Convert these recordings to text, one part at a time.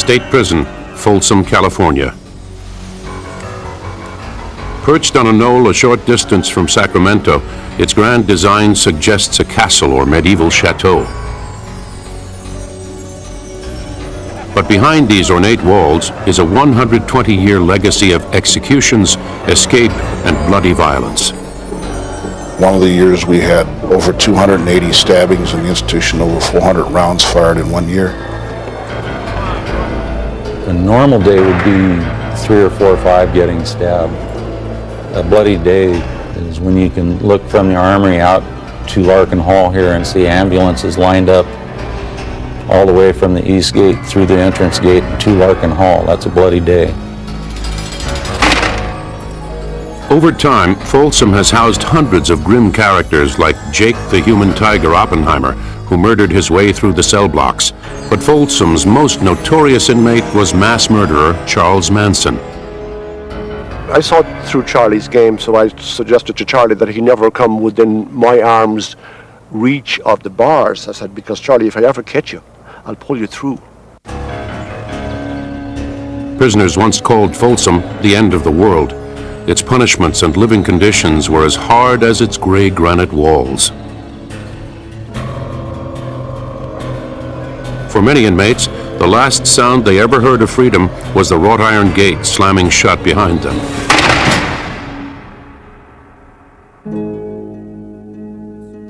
State Prison, Folsom, California. Perched on a knoll a short distance from Sacramento, its grand design suggests a castle or medieval chateau. But behind these ornate walls is a 120-year legacy of executions, escape, and bloody violence. One of the years we had over 280 stabbings in the institution, over 400 rounds fired in 1 year. A normal day would be 3 or 4 or 5 getting stabbed. A bloody day is when you can look from the armory out to Larkin Hall here and see ambulances lined up all the way from the east gate through the entrance gate to Larkin Hall. That's a bloody day. Over time, Folsom has housed hundreds of grim characters like Jake the Human Tiger Oppenheimer, who murdered his way through the cell blocks. But Folsom's most notorious inmate was mass murderer Charles Manson. I saw it through Charlie's game, so I suggested to Charlie that he never come within my arm's reach of the bars. I said, because Charlie, if I ever catch you, I'll pull you through. Prisoners once called Folsom the end of the world. Its punishments and living conditions were as hard as its gray granite walls. For many inmates, the last sound they ever heard of freedom was the wrought iron gate slamming shut behind them.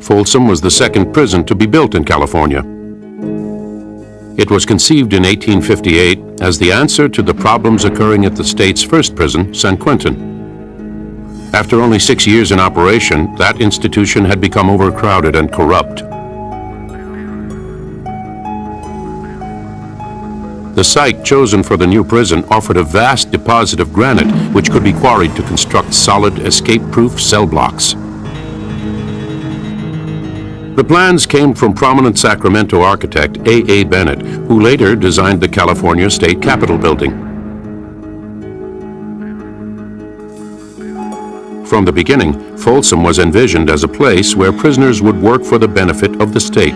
Folsom was the second prison to be built in California. It was conceived in 1858 as the answer to the problems occurring at the state's first prison, San Quentin. After only 6 years in operation, that institution had become overcrowded and corrupt. The site chosen for the new prison offered a vast deposit of granite which could be quarried to construct solid, escape-proof cell blocks. The plans came from prominent Sacramento architect A.A. Bennett, who later designed the California State Capitol building. From the beginning, Folsom was envisioned as a place where prisoners would work for the benefit of the state.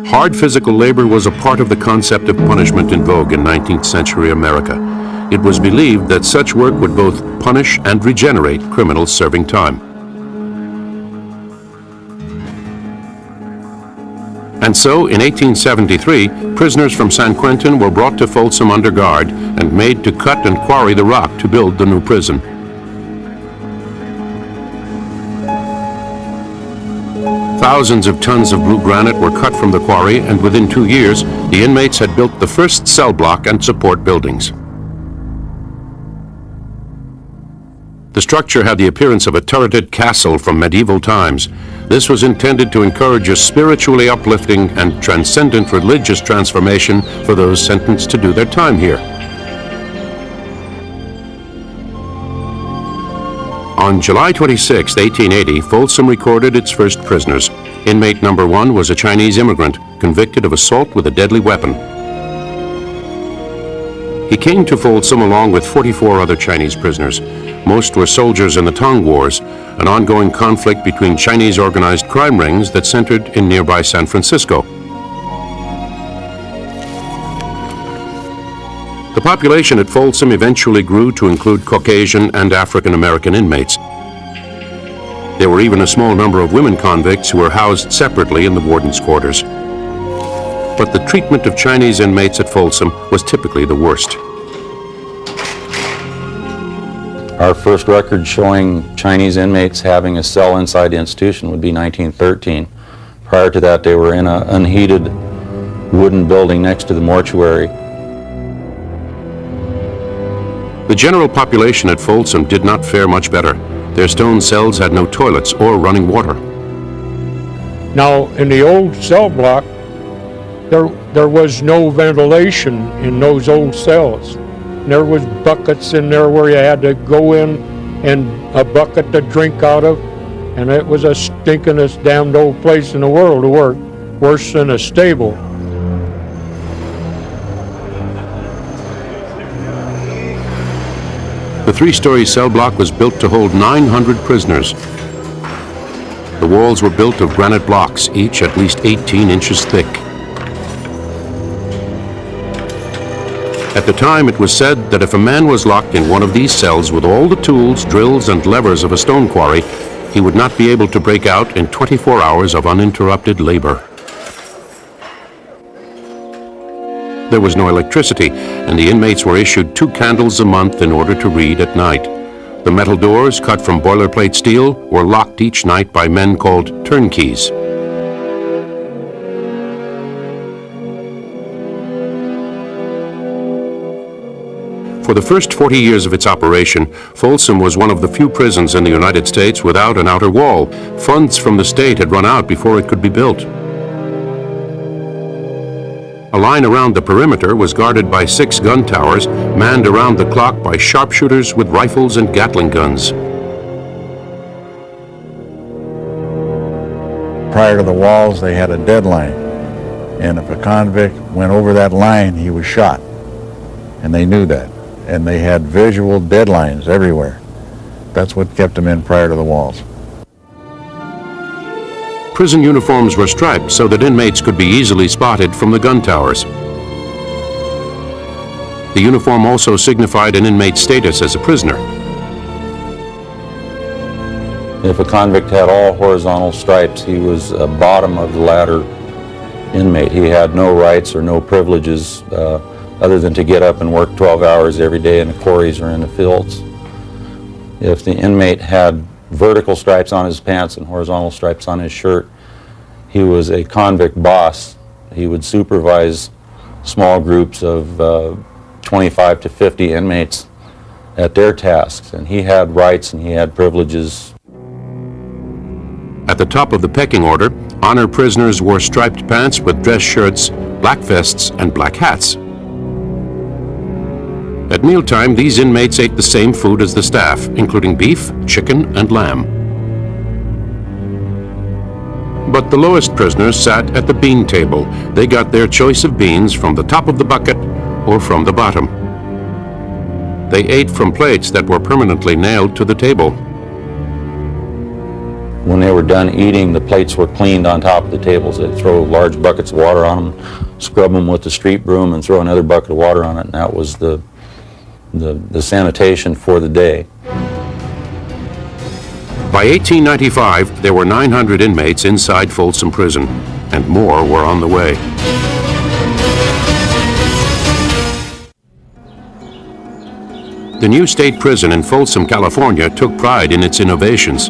Hard physical labor was a part of the concept of punishment in vogue in 19th century America. It was believed that such work would both punish and regenerate criminals serving time. And so, in 1873, prisoners from San Quentin were brought to Folsom under guard and made to cut and quarry the rock to build the new prison. Thousands of tons of blue granite were cut from the quarry, and within 2 years, the inmates had built the first cell block and support buildings. The structure had the appearance of a turreted castle from medieval times. This was intended to encourage a spiritually uplifting and transcendent religious transformation for those sentenced to do their time here. On July 26, 1880, Folsom recorded its first prisoners. Inmate number 1 was a Chinese immigrant convicted of assault with a deadly weapon. He came to Folsom along with 44 other Chinese prisoners. Most were soldiers in the Tong Wars, an ongoing conflict between Chinese organized crime rings that centered in nearby San Francisco. The population at Folsom eventually grew to include Caucasian and African American inmates. There were even a small number of women convicts who were housed separately in the warden's quarters. But the treatment of Chinese inmates at Folsom was typically the worst. Our first record showing Chinese inmates having a cell inside the institution would be 1913. Prior to that, they were in an unheated wooden building next to the mortuary. The general population at Folsom did not fare much better. Their stone cells had no toilets or running water. Now, in the old cell block, there was no ventilation in those old cells. There was buckets in there where you had to go in and a bucket to drink out of, and it was a stinkingest damned old place in the world to work, worse than a stable. The 3-story cell block was built to hold 900 prisoners. The walls were built of granite blocks, each at least 18 inches thick. At the time, it was said that if a man was locked in one of these cells with all the tools, drills, and levers of a stone quarry, he would not be able to break out in 24 hours of uninterrupted labor. There was no electricity, and the inmates were issued 2 candles a month in order to read at night. The metal doors, cut from boilerplate steel, were locked each night by men called turnkeys. For the first 40 years of its operation, Folsom was one of the few prisons in the United States without an outer wall. Funds from the state had run out before it could be built. A line around the perimeter was guarded by 6 gun towers, manned around the clock by sharpshooters with rifles and Gatling guns. Prior to the walls, they had a deadline, and if a convict went over that line, he was shot, and they knew that. And they had visual deadlines everywhere. That's what kept them in prior to the walls. Prison uniforms were striped so that inmates could be easily spotted from the gun towers. The uniform also signified an inmate's status as a prisoner. If a convict had all horizontal stripes, he was a bottom of the ladder inmate. He had no rights or no privileges other than to get up and work 12 hours every day in the quarries or in the fields. If the inmate had vertical stripes on his pants and horizontal stripes on his shirt, he was a convict boss. He would supervise small groups of 25 to 50 inmates at their tasks, and he had rights and he had privileges. At the top of the pecking order, honor prisoners wore striped pants with dress shirts, black vests, and black hats. At mealtime, these inmates ate the same food as the staff, including beef, chicken, and lamb. But the lowest prisoners sat at the bean table. They got their choice of beans from the top of the bucket or from the bottom. They ate from plates that were permanently nailed to the table. When they were done eating, the plates were cleaned on top of the tables. They'd throw large buckets of water on them, scrub them with the street broom, and throw another bucket of water on it, and that was the sanitation for the day. By 1895, there were 900 inmates inside Folsom Prison, and more were on the way. The new state prison in Folsom, California, took pride in its innovations.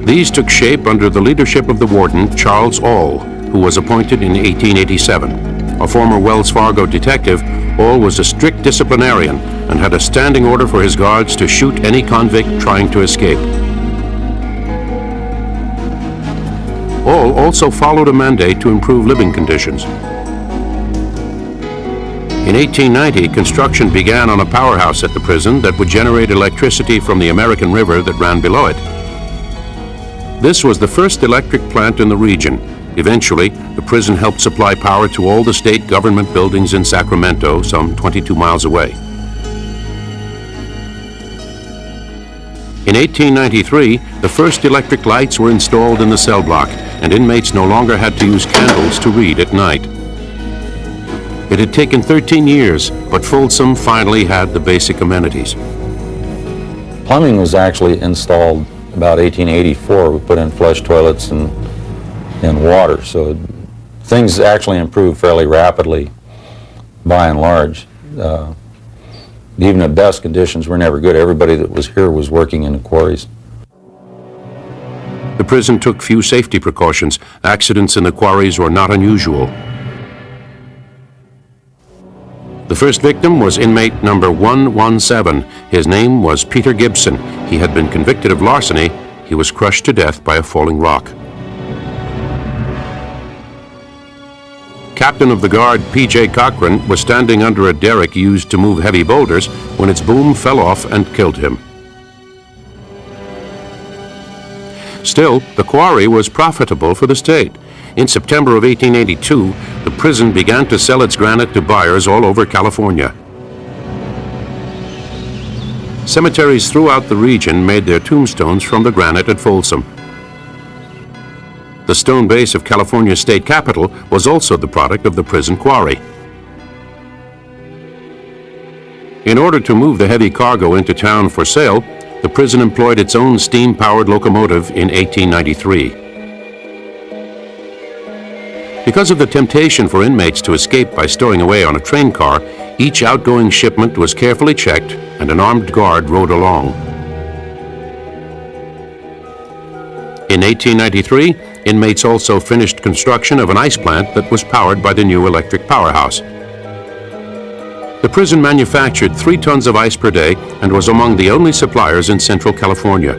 These took shape under the leadership of the warden, Charles All, who was appointed in 1887. A former Wells Fargo detective, All was a strict disciplinarian and had a standing order for his guards to shoot any convict trying to escape. All also followed a mandate to improve living conditions. In 1890, construction began on a powerhouse at the prison that would generate electricity from the American River that ran below it. This was the first electric plant in the region. Eventually, the prison helped supply power to all the state government buildings in Sacramento, some 22 miles away. In 1893, the first electric lights were installed in the cell block, and inmates no longer had to use candles to read at night. It had taken 13 years, but Folsom finally had the basic amenities. Plumbing was actually installed about 1884. We put in flush toilets and water, so things actually improved fairly rapidly by and large. Even at best, conditions were never good. Everybody that was here was working in the quarries. The prison took few safety precautions. Accidents in the quarries were not unusual. The first victim was inmate number 117. His name was Peter Gibson. He had been convicted of larceny. He was crushed to death by a falling rock. Captain of the guard P.J. Cochran was standing under a derrick used to move heavy boulders when its boom fell off and killed him. Still, the quarry was profitable for the state. In September of 1882, the prison began to sell its granite to buyers all over California. Cemeteries throughout the region made their tombstones from the granite at Folsom. The stone base of California's state capitol was also the product of the prison quarry. In order to move the heavy cargo into town for sale, the prison employed its own steam-powered locomotive in 1893. Because of the temptation for inmates to escape by stowing away on a train car, each outgoing shipment was carefully checked and an armed guard rode along. In 1893, inmates also finished construction of an ice plant that was powered by the new electric powerhouse. The prison manufactured 3 tons of ice per day and was among the only suppliers in Central California.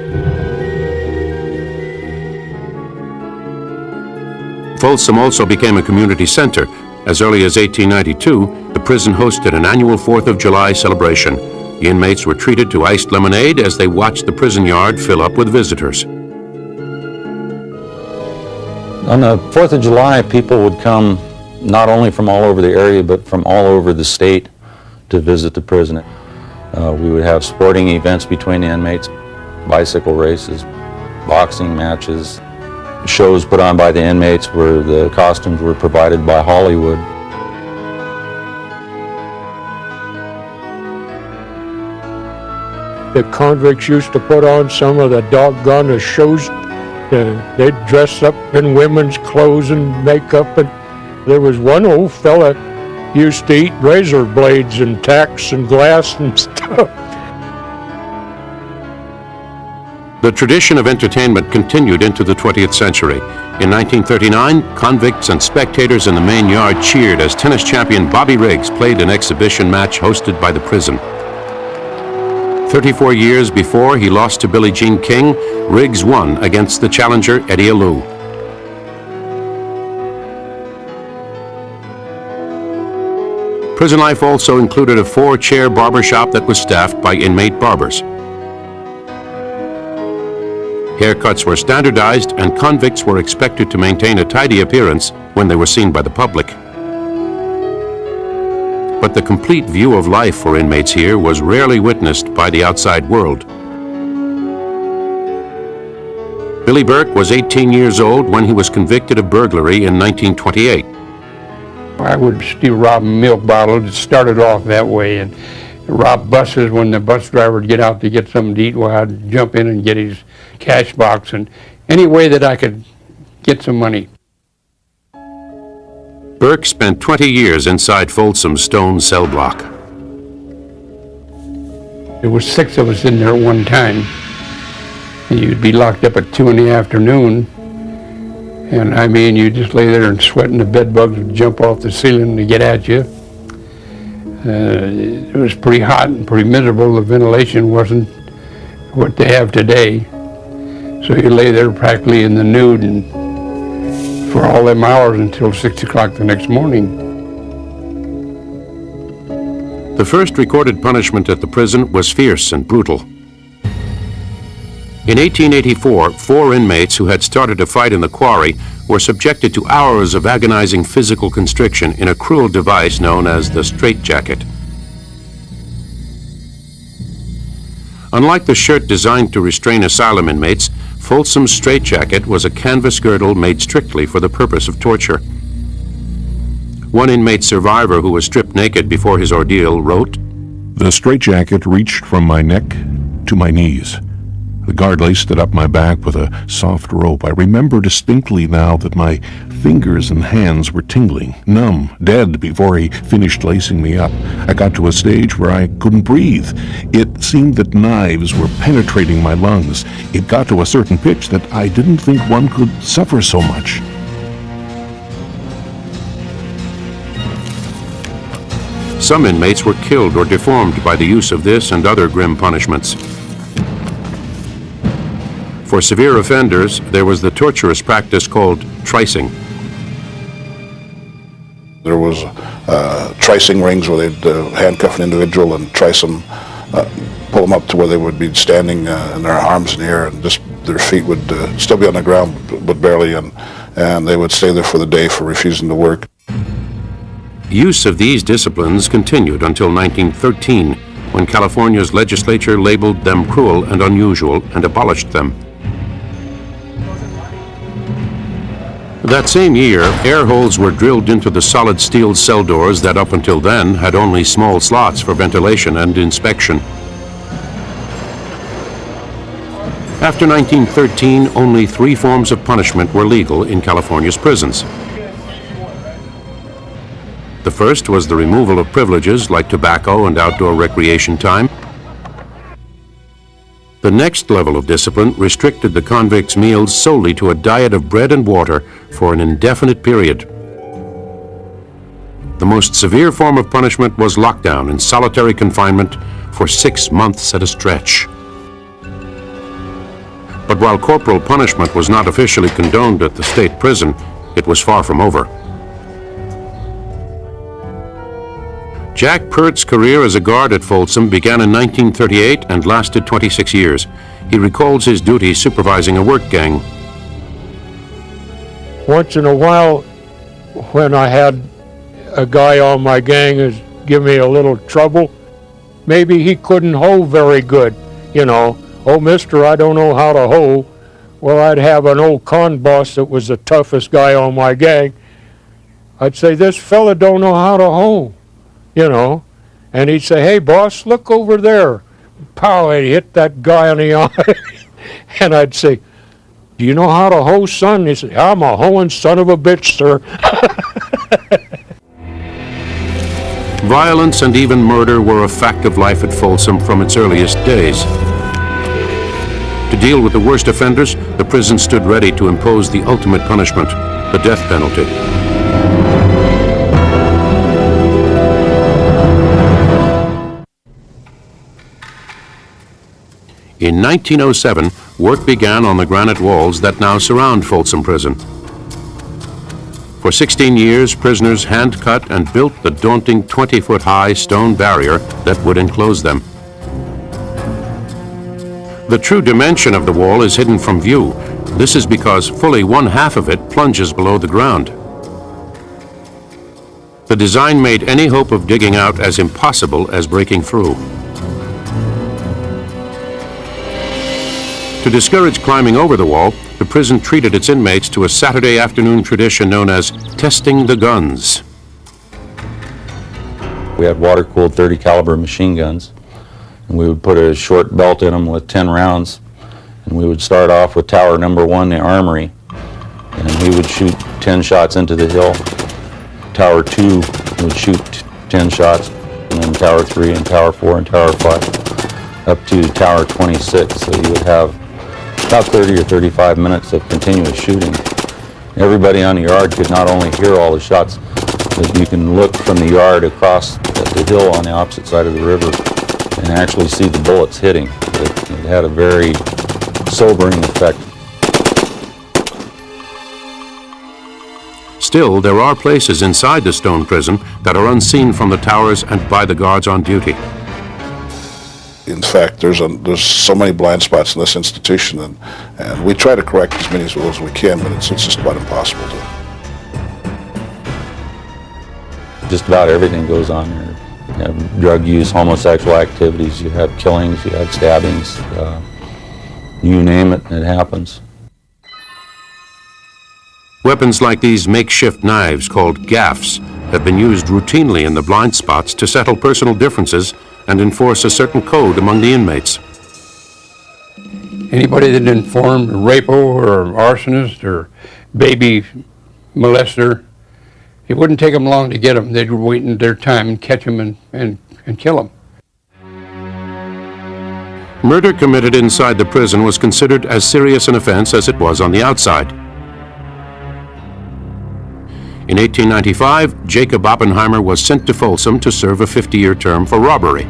Folsom also became a community center. As early as 1892, the prison hosted an annual 4th of July celebration. The inmates were treated to iced lemonade as they watched the prison yard fill up with visitors. On the 4th of July, people would come not only from all over the area, but from all over the state to visit the prison. We would have sporting events between the inmates, bicycle races, boxing matches, shows put on by the inmates where the costumes were provided by Hollywood. The convicts used to put on some of the doggone shows. They'd dress up in women's clothes and makeup. And there was one old fella used to eat razor blades and tacks and glass and stuff. The tradition of entertainment continued into the 20th century. In 1939, convicts and spectators in the main yard cheered as tennis champion Bobby Riggs played an exhibition match hosted by the prison. 34 years before he lost to Billie Jean King, Riggs won against the challenger Eddie Alou. Prison life also included a 4-chair barber shop that was staffed by inmate barbers. Haircuts were standardized and convicts were expected to maintain a tidy appearance when they were seen by the public. But the complete view of life for inmates here was rarely witnessed by the outside world. Billy Burke was 18 years old when he was convicted of burglary in 1928. I would steal rob milk bottles. It started off that way, and rob buses when the bus driver would get out to get something to eat. Well, I'd jump in and get his cash box, and any way that I could get some money. Burke spent 20 years inside Folsom's stone cell block. There was 6 of us in there at one time. And you'd be locked up at 2 in the afternoon. And I mean, you just lay there and sweat, and the bed bugs would jump off the ceiling to get at you. It was pretty hot and pretty miserable. The ventilation wasn't what they have today. So you lay there practically in the nude and for all them hours until 6 o'clock the next morning. The first recorded punishment at the prison was fierce and brutal. In 1884, 4 inmates who had started a fight in the quarry were subjected to hours of agonizing physical constriction in a cruel device known as the straitjacket. Unlike the shirt designed to restrain asylum inmates, Folsom's straitjacket was a canvas girdle made strictly for the purpose of torture. One inmate survivor who was stripped naked before his ordeal wrote, "The straitjacket reached from my neck to my knees. The guard laced it up my back with a soft rope. I remember distinctly now that my fingers and hands were tingling, numb, dead before he finished lacing me up. I got to a stage where I couldn't breathe. It seemed that knives were penetrating my lungs. It got to a certain pitch that I didn't think one could suffer so much." Some inmates were killed or deformed by the use of this and other grim punishments. For severe offenders, there was the torturous practice called tricing. There was tricing rings where they'd handcuff an individual and trice them, pull them up to where they would be standing and their arms in the air, and just their feet would still be on the ground, but barely, and they would stay there for the day for refusing to work. Use of these disciplines continued until 1913, when California's legislature labeled them cruel and unusual and abolished them. That same year, air holes were drilled into the solid steel cell doors that up until then had only small slots for ventilation and inspection. After 1913, only 3 forms of punishment were legal in California's prisons. The first was the removal of privileges like tobacco and outdoor recreation time. The next level of discipline restricted the convicts' meals solely to a diet of bread and water for an indefinite period. The most severe form of punishment was lockdown and solitary confinement for 6 months at a stretch. But while corporal punishment was not officially condoned at the state prison, it was far from over. Jack Pert's career as a guard at Folsom began in 1938 and lasted 26 years. He recalls his duty supervising a work gang. Once in a while, when I had a guy on my gang give me a little trouble, maybe he couldn't hoe very good, you know. Oh, mister, I don't know how to hoe. Well, I'd have an old con boss that was the toughest guy on my gang. I'd say, this fella don't know how to hoe, you know. And he'd say, hey, boss, look over there. Pow, I'd hit that guy on the eye. And I'd say, do you know how to hoe, son? He said, I'm a hoeing son of a bitch, sir. Violence and even murder were a fact of life at Folsom from its earliest days. To deal with the worst offenders, the prison stood ready to impose the ultimate punishment, the death penalty. In 1907, work began on the granite walls that now surround Folsom Prison. For 16 years, prisoners hand-cut and built the daunting 20-foot-high stone barrier that would enclose them. The true dimension of the wall is hidden from view. This is because fully 1/2 of it plunges below the ground. The design made any hope of digging out as impossible as breaking through. To discourage climbing over the wall, the prison treated its inmates to a Saturday afternoon tradition known as testing the guns. We had water-cooled 30 caliber machine guns, and we would put a short belt in them with 10 rounds, and we would start off with tower number 1, the armory, and we would shoot 10 shots into the hill. Tower 2 would shoot 10 shots, and then tower 3 and tower 4 and tower 5 up to tower 26. So you would have about 30 or 35 minutes of continuous shooting. Everybody on the yard could not only hear all the shots, but you can look from the yard across the hill on the opposite side of the river and actually see the bullets hitting. It had a very sobering effect. Still, there are places inside the stone prison that are unseen from the towers and by the guards on duty. In fact, there's so many blind spots in this institution, and we try to correct as many of those as we can, but it's just about impossible to. Just about everything goes on here. You have drug use, homosexual activities, you have killings, you have stabbings, you name it, it happens. Weapons like these makeshift knives called gaffs have been used routinely in the blind spots to settle personal differences and enforce a certain code among the inmates. Anybody that informed a rapo or an arsonist or baby molester, it wouldn't take them long to get them. They'd wait in their time and catch them and kill them. Murder committed inside the prison was considered as serious an offense as it was on the outside. In 1895, Jacob Oppenheimer was sent to Folsom to serve a 50-year term for robbery.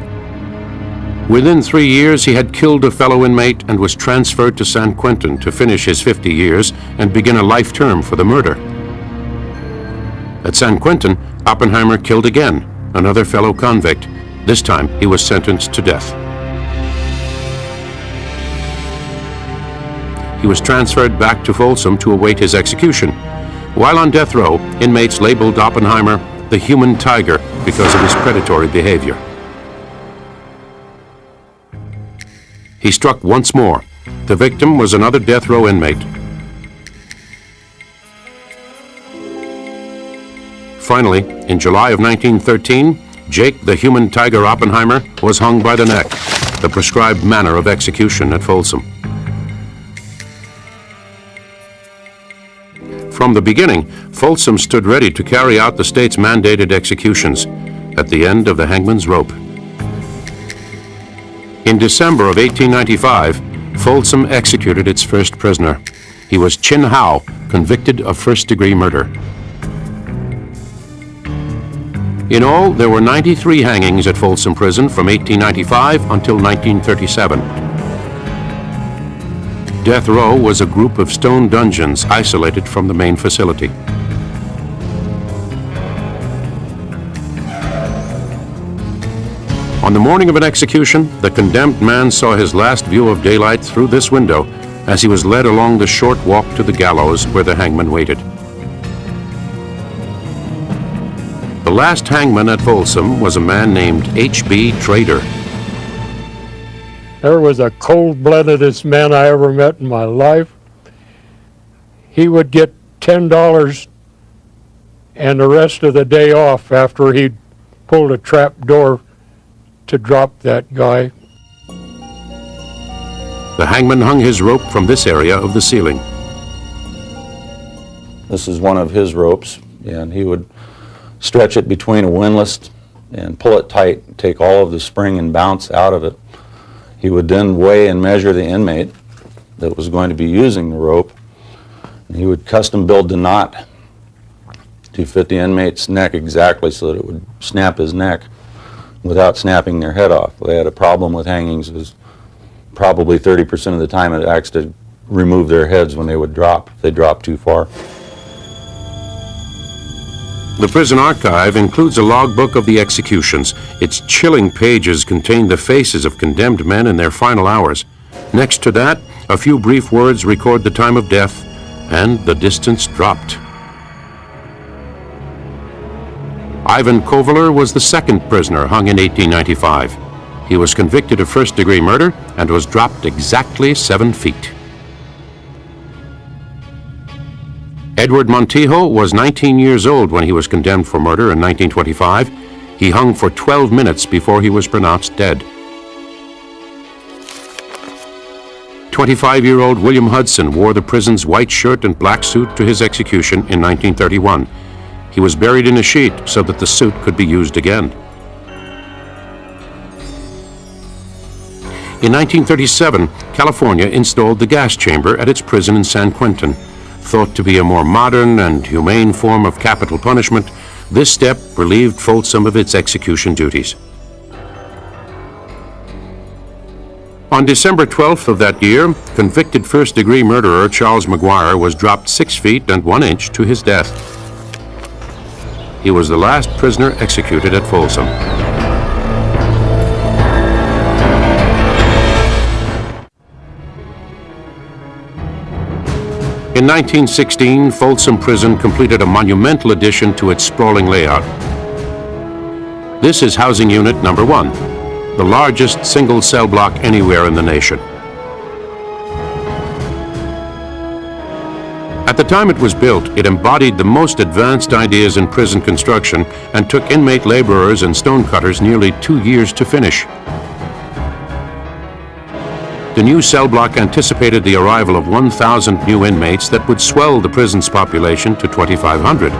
Within 3 years, he had killed a fellow inmate and was transferred to San Quentin to finish his 50 years and begin a life term for the murder. At San Quentin, Oppenheimer killed again, another fellow convict. This time, he was sentenced to death. He was transferred back to Folsom to await his execution. While on death row, inmates labeled Oppenheimer the human tiger because of his predatory behavior. He struck once more. The victim was another death row inmate. Finally, in July of 1913, Jake the Human Tiger Oppenheimer was hung by the neck, the prescribed manner of execution at Folsom. From the beginning, Folsom stood ready to carry out the state's mandated executions at the end of the hangman's rope. In December of 1895, Folsom executed its first prisoner. He was Chin Howe, convicted of first-degree murder. In all, there were 93 hangings at Folsom Prison from 1895 until 1937. Death Row was a group of stone dungeons isolated from the main facility. On the morning of an execution, the condemned man saw his last view of daylight through this window as he was led along the short walk to the gallows where the hangman waited. The last hangman at Folsom was a man named H.B. Trader. There was the cold-bloodedest man I ever met in my life. He would get $10 and the rest of the day off after he'd pulled a trap door to drop that guy. The hangman hung his rope from this area of the ceiling. This is one of his ropes, and he would stretch it between a windlass and pull it tight, take all of the spring and bounce out of it. He would then weigh and measure the inmate that was going to be using the rope, and he would custom build the knot to fit the inmate's neck exactly so that it would snap his neck without snapping their head off. They had a problem with hangings. It was probably 30% of the time it actually remove their heads when they would drop, if they dropped too far. The prison archive includes a logbook of the executions. Its chilling pages contain the faces of condemned men in their final hours. Next to that, a few brief words record the time of death and the distance dropped. Ivan Kovaler was the second prisoner hung in 1895. He was convicted of first-degree murder and was dropped exactly 7 feet. Edward Montijo was 19 years old when he was condemned for murder in 1925. He hung for 12 minutes before he was pronounced dead. 25-year-old William Hudson wore the prison's white shirt and black suit to his execution in 1931. He was buried in a sheet so that the suit could be used again. In 1937, California installed the gas chamber at its prison in San Quentin. Thought to be a more modern and humane form of capital punishment, this step relieved Folsom of its execution duties. On December 12th of that year, convicted first-degree murderer Charles McGuire was dropped 6 feet and 1 inch to his death. He was the last prisoner executed at Folsom. In 1916, Folsom Prison completed a monumental addition to its sprawling layout. This is housing unit number 1, the largest single cell block anywhere in the nation. At the time it was built, it embodied the most advanced ideas in prison construction and took inmate laborers and stonecutters nearly 2 years to finish. The new cell block anticipated the arrival of 1,000 new inmates that would swell the prison's population to 2,500.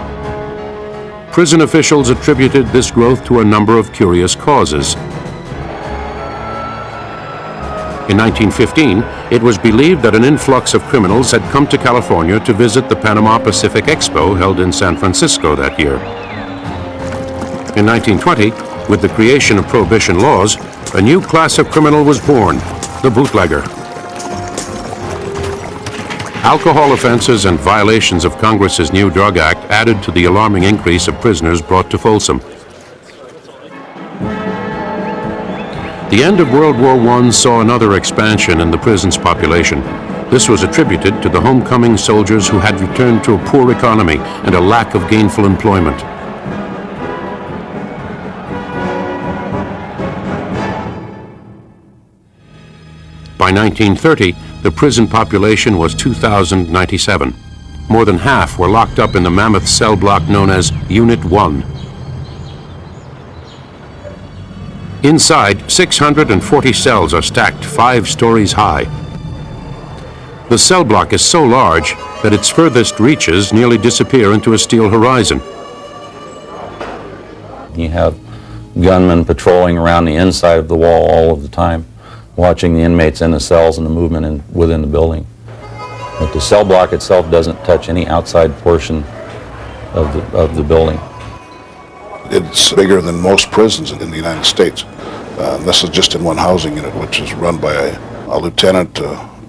Prison officials attributed this growth to a number of curious causes. In 1915, it was believed that an influx of criminals had come to California to visit the Panama Pacific Expo held in San Francisco that year. In 1920, with the creation of prohibition laws, a new class of criminal was born, the bootlegger. Alcohol offenses and violations of Congress's new Drug Act added to the alarming increase of prisoners brought to Folsom. The end of World War I saw another expansion in the prison's population. This was attributed to the homecoming soldiers who had returned to a poor economy and a lack of gainful employment. By 1930, the prison population was 2,097. more than half were locked up in the mammoth cell block known as Unit 1. Inside, 640 cells are stacked 5 stories high. The cell block is so large that its furthest reaches nearly disappear into a steel horizon. You have gunmen patrolling around the inside of the wall all of the time, watching the inmates in the cells and the movement within the building. But the cell block itself doesn't touch any outside portion of the building. It's bigger than most prisons in the United States. This is just in one housing unit, which is run by a lieutenant,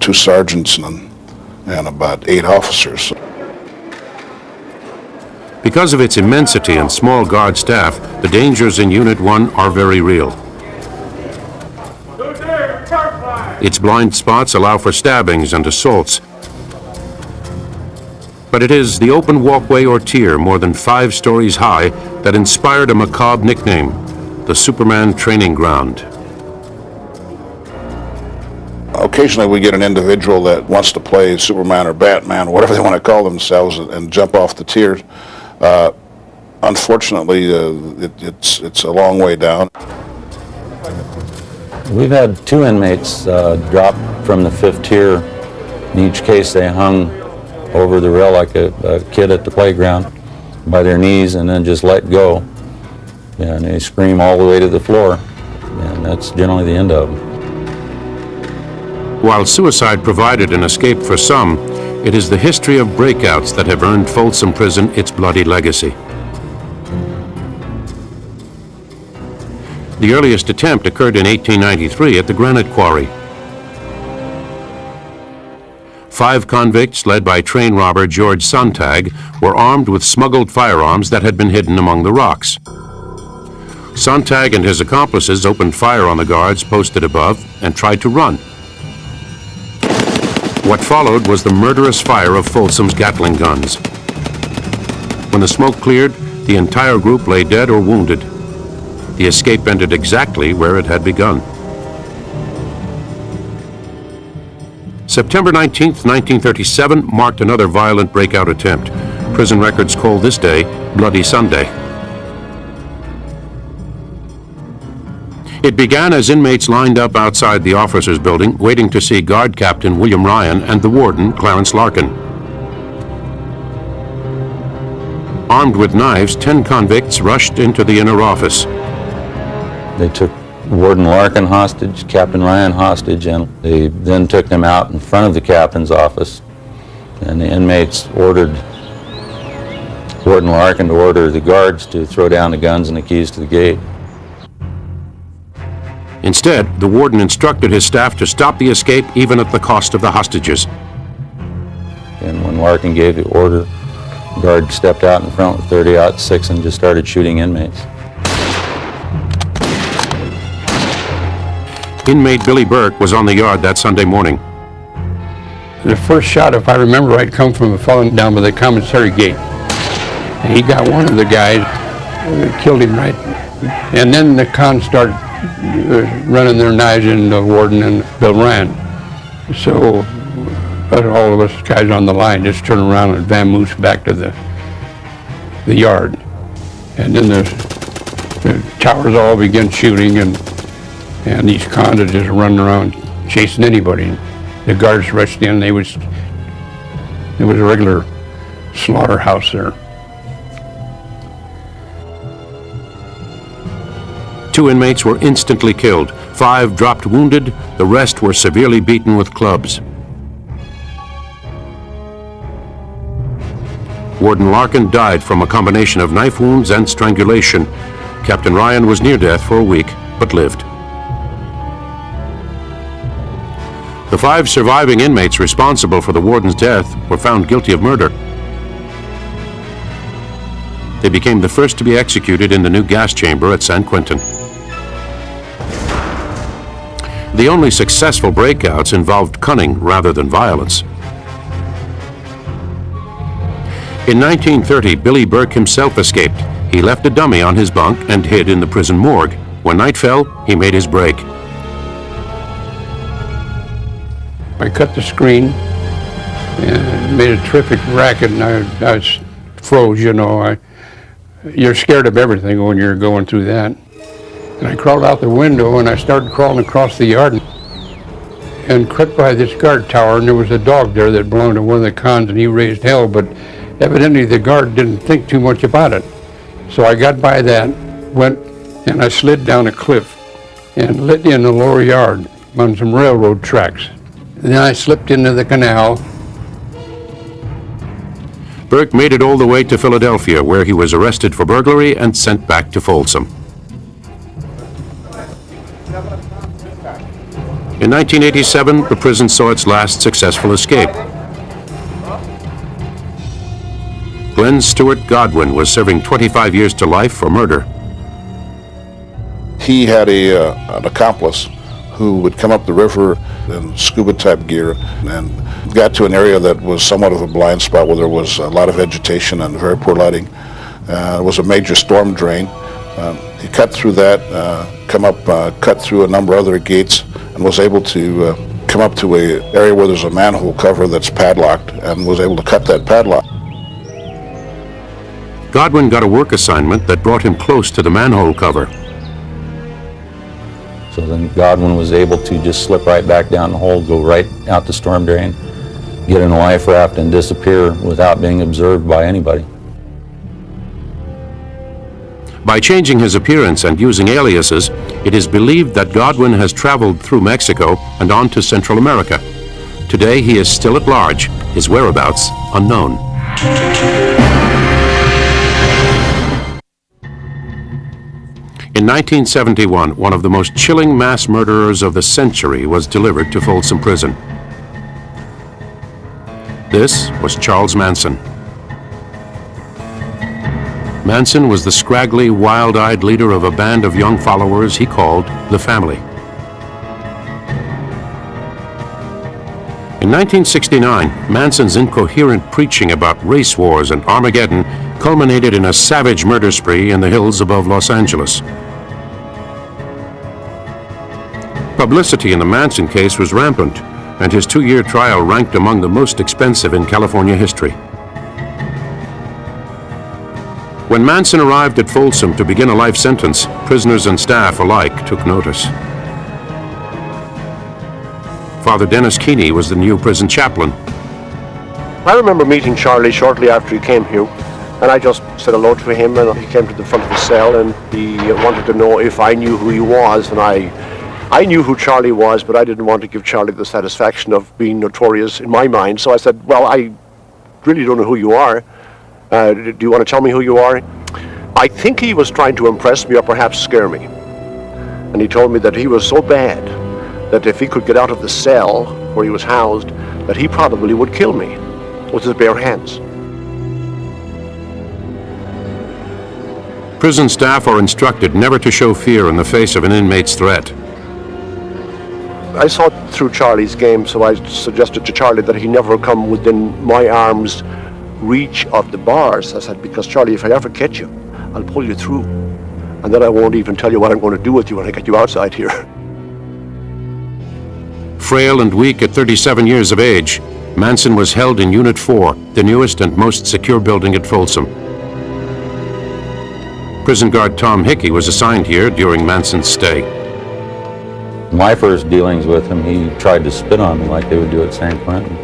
2 sergeants, and about 8 officers. Because of its immensity and small guard staff, the dangers in Unit 1 are very real. Its blind spots allow for stabbings and assaults. But it is the open walkway or tier more than 5 stories high that inspired a macabre nickname, the Superman Training Ground. Occasionally we get an individual that wants to play Superman or Batman, whatever they want to call themselves, and jump off the tiers. Unfortunately, it's a long way down. We've had 2 inmates drop from the 5th tier. In each case, they hung over the rail like a kid at the playground by their knees and then just let go. And they scream all the way to the floor, and that's generally the end of them. While suicide provided an escape for some, it is the history of breakouts that have earned Folsom Prison its bloody legacy. The earliest attempt occurred in 1893 at the Granite Quarry. 5 convicts, led by train robber George Sontag, were armed with smuggled firearms that had been hidden among the rocks. Sontag and his accomplices opened fire on the guards posted above and tried to run. What followed was the murderous fire of Folsom's Gatling guns. When the smoke cleared, the entire group lay dead or wounded. The escape ended exactly where it had begun. September 19, 1937 marked another violent breakout attempt. Prison records call this day Bloody Sunday. It began as inmates lined up outside the officers' building, waiting to see Guard Captain William Ryan and the warden, Clarence Larkin. Armed with knives, 10 convicts rushed into the inner office. They took Warden Larkin hostage, Captain Ryan hostage, and they then took them out in front of the captain's office. And the inmates ordered Warden Larkin to order the guards to throw down the guns and the keys to the gate. Instead, the warden instructed his staff to stop the escape even at the cost of the hostages. And when Larkin gave the order, the guard stepped out in front with 30-06 and just started shooting inmates. Inmate Billy Burke was on the yard that Sunday morning. The first shot, if I remember right, come from a fellow down by the commissary gate. And he got one of the guys, killed him right. And then the cons started running their knives in the warden and Bill Ryan. So all of us guys on the line just turned around and vamoosed back to the yard. And then the towers all began shooting, and these cons are just running around chasing anybody. The guards rushed in. It was a regular slaughterhouse there. 2 inmates were instantly killed. 5 dropped wounded. The rest were severely beaten with clubs. Warden Larkin died from a combination of knife wounds and strangulation. Captain Ryan was near death for a week, but lived. The 5 surviving inmates responsible for the warden's death were found guilty of murder. They became the first to be executed in the new gas chamber at San Quentin. The only successful breakouts involved cunning rather than violence. In 1930, Billy Burke himself escaped. He left a dummy on his bunk and hid in the prison morgue. When night fell, he made his break. I cut the screen and made a terrific racket, and I was froze, you know. You're scared of everything when you're going through that. And I crawled out the window, and I started crawling across the yard and crept by this guard tower, and there was a dog there that belonged to one of the cons, and he raised hell, but evidently the guard didn't think too much about it. So I got by that, went, and I slid down a cliff and lit in the lower yard on some railroad tracks. And then I slipped into the canal. Burke made it all the way to Philadelphia, where he was arrested for burglary and sent back to Folsom. In 1987, the prison saw its last successful escape. Glenn Stewart Godwin was serving 25 years to life for murder. He had an accomplice who would come up the river in scuba-type gear and got to an area that was somewhat of a blind spot where there was a lot of vegetation and very poor lighting. It was a major storm drain. He cut through that, cut through a number of other gates, and was able to come up to an area where there's a manhole cover that's padlocked, and was able to cut that padlock. Godwin got a work assignment that brought him close to the manhole cover. So then Godwin was able to just slip right back down the hole, go right out the storm drain, get in a life raft, and disappear without being observed by anybody. By changing his appearance and using aliases, it is believed that Godwin has traveled through Mexico and on to Central America. Today he is still at large, his whereabouts unknown. In 1971, one of the most chilling mass murderers of the century was delivered to Folsom Prison. This was Charles Manson. Manson was the scraggly, wild-eyed leader of a band of young followers he called the Family. In 1969, Manson's incoherent preaching about race wars and Armageddon culminated in a savage murder spree in the hills above Los Angeles. Publicity in the Manson case was rampant, and his 2-year trial ranked among the most expensive in California history. When Manson arrived at Folsom to begin a life sentence, prisoners and staff alike took notice. Father Dennis Keeney was the new prison chaplain. I remember meeting Charlie shortly after he came here, and I just said hello to him, and he came to the front of the cell, and he wanted to know if I knew who he was, and I knew who Charlie was, but I didn't want to give Charlie the satisfaction of being notorious in my mind, so I said, well, I really don't know who you are. Do you want to tell me who you are? I think he was trying to impress me or perhaps scare me. And he told me that he was so bad that if he could get out of the cell where he was housed, that he probably would kill me with his bare hands. Prison staff are instructed never to show fear in the face of an inmate's threat. I saw through Charlie's game, so I suggested to Charlie that he never come within my arm's reach of the bars. I said, because Charlie, if I ever catch you, I'll pull you through. And then I won't even tell you what I'm going to do with you when I get you outside here. Frail and weak at 37 years of age, Manson was held in Unit 4, the newest and most secure building at Folsom. Prison guard Tom Hickey was assigned here during Manson's stay. My first dealings with him, he tried to spit on me like they would do at San Quentin.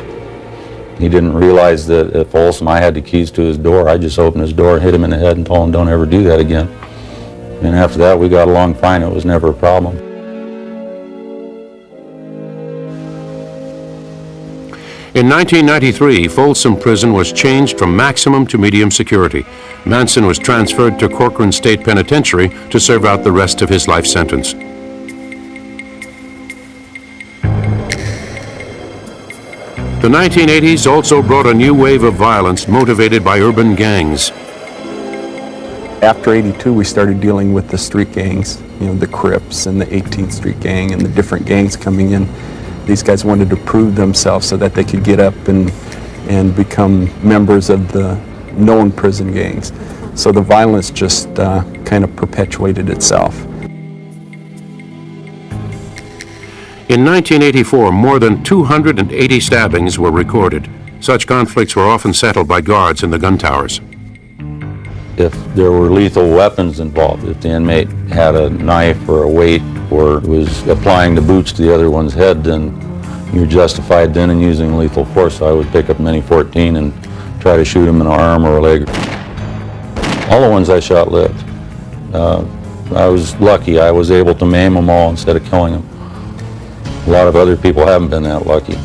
He didn't realize that at Folsom I had the keys to his door. I just opened his door, hit him in the head, and told him don't ever do that again. And after that, we got along fine. It was never a problem. In 1993, Folsom Prison was changed from maximum to medium security. Manson was transferred to Corcoran State Penitentiary to serve out the rest of his life sentence. The 1980s also brought a new wave of violence motivated by urban gangs. After '82, we started dealing with the street gangs, the Crips and the 18th Street Gang and the different gangs coming in. These guys wanted to prove themselves so that they could get up and become members of the known prison gangs. So the violence just kind of perpetuated itself. In 1984, more than 280 stabbings were recorded. Such conflicts were often settled by guards in the gun towers. If there were lethal weapons involved, if the inmate had a knife or a weight or was applying the boots to the other one's head, then you're justified then in using lethal force. So I would pick up Mini 14 and try to shoot him in an arm or a leg. All the ones I shot lived. I was lucky. I was able to maim them all instead of killing them. A lot of other people haven't been that lucky.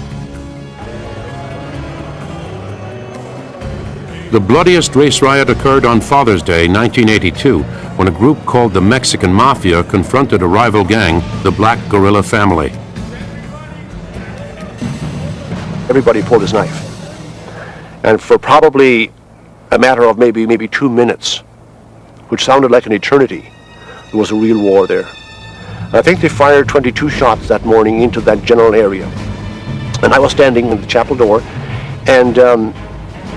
The bloodiest race riot occurred on Father's Day, 1982, when a group called the Mexican Mafia confronted a rival gang, the Black Guerrilla Family. Everybody pulled his knife. And for probably a matter of maybe 2 minutes, which sounded like an eternity, there was a real war there. And I think they fired 22 shots that morning into that general area. And I was standing in the chapel door, and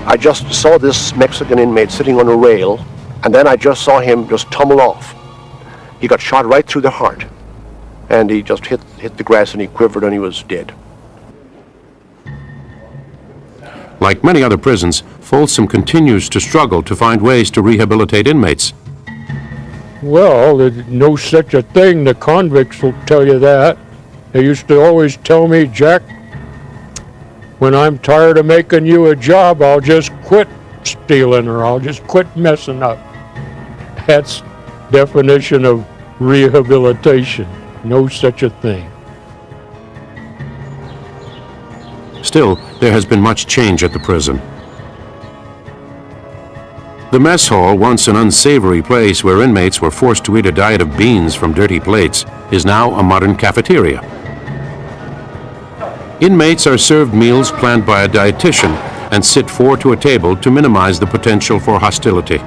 I just saw this Mexican inmate sitting on a rail, and then I just saw him just tumble off. He got shot right through the heart, and he just hit the grass and he quivered and he was dead. Like many other prisons, Folsom continues to struggle to find ways to rehabilitate inmates. Well, there's no such a thing. The convicts will tell you that. They used to always tell me, Jack, when I'm tired of making you a job, I'll just quit stealing or I'll just quit messing up. That's definition of rehabilitation. No such a thing. Still, there has been much change at the prison. The mess hall, once an unsavory place where inmates were forced to eat a diet of beans from dirty plates, is now a modern cafeteria. Inmates are served meals planned by a dietitian and sit 4 to a table to minimize the potential for hostility.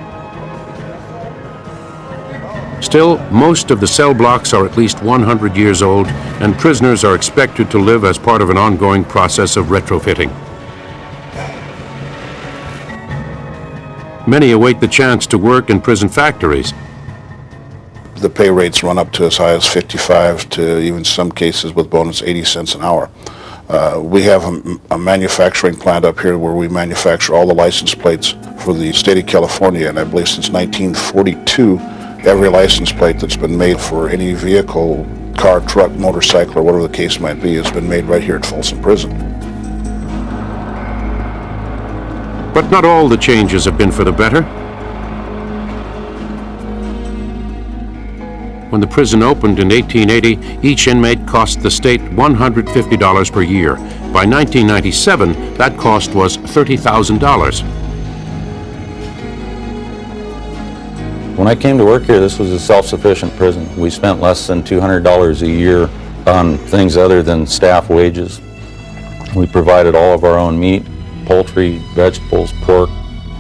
Still, most of the cell blocks are at least 100 years old, and prisoners are expected to live as part of an ongoing process of retrofitting. Many await the chance to work in prison factories. The pay rates run up to as high as 55 to even some cases with bonus 80 cents an hour. We have a manufacturing plant up here where we manufacture all the license plates for the state of California, and I believe since 1942, every license plate that's been made for any vehicle, car, truck, motorcycle, or whatever the case might be, has been made right here at Folsom Prison. But not all the changes have been for the better. When the prison opened in 1880, each inmate cost the state $150 per year. By 1997, that cost was $30,000. When I came to work here, this was a self-sufficient prison. We spent less than $200 a year on things other than staff wages. We provided all of our own meat, poultry, vegetables, pork,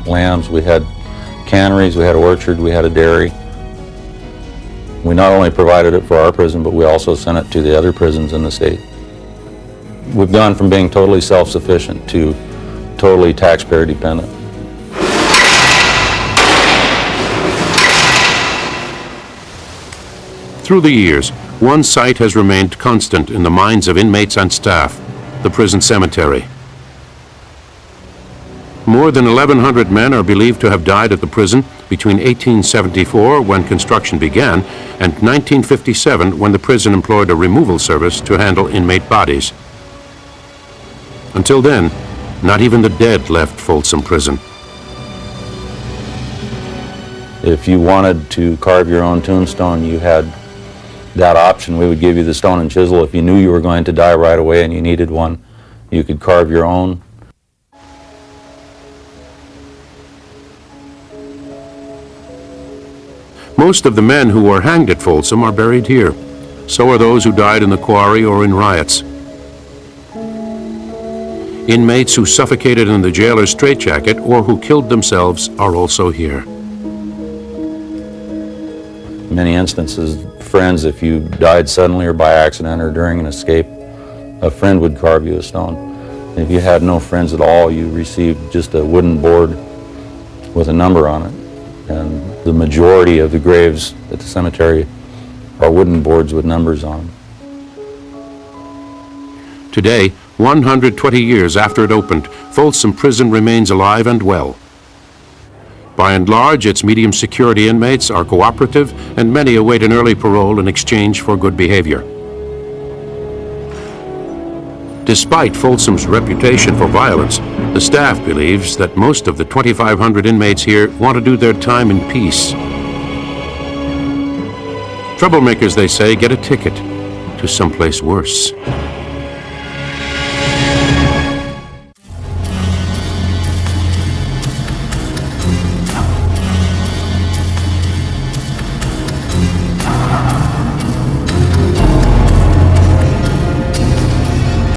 lambs. We had canneries, we had an orchard, we had a dairy. We not only provided it for our prison, but we also sent it to the other prisons in the state. We've gone from being totally self-sufficient to totally taxpayer dependent. Through the years, one site has remained constant in the minds of inmates and staff, the prison cemetery. More than 1,100 men are believed to have died at the prison between 1874, when construction began, and 1957, when the prison employed a removal service to handle inmate bodies. Until then, not even the dead left Folsom Prison. If you wanted to carve your own tombstone, you had that option. We would give you the stone and chisel. If you knew you were going to die right away and you needed one, you could carve your own. Most of the men who were hanged at Folsom are buried here. So are those who died in the quarry or in riots. Inmates who suffocated in the jailer's straitjacket or who killed themselves are also here. In many instances, friends, if you died suddenly or by accident or during an escape, a friend would carve you a stone. If you had no friends at all, you received just a wooden board with a number on it. And the majority of the graves at the cemetery are wooden boards with numbers on them. Today, 120 years after it opened, Folsom Prison remains alive and well. By and large, its medium security inmates are cooperative, and many await an early parole in exchange for good behavior. Despite Folsom's reputation for violence, the staff believes that most of the 2,500 inmates here want to do their time in peace. Troublemakers, they say, get a ticket to someplace worse.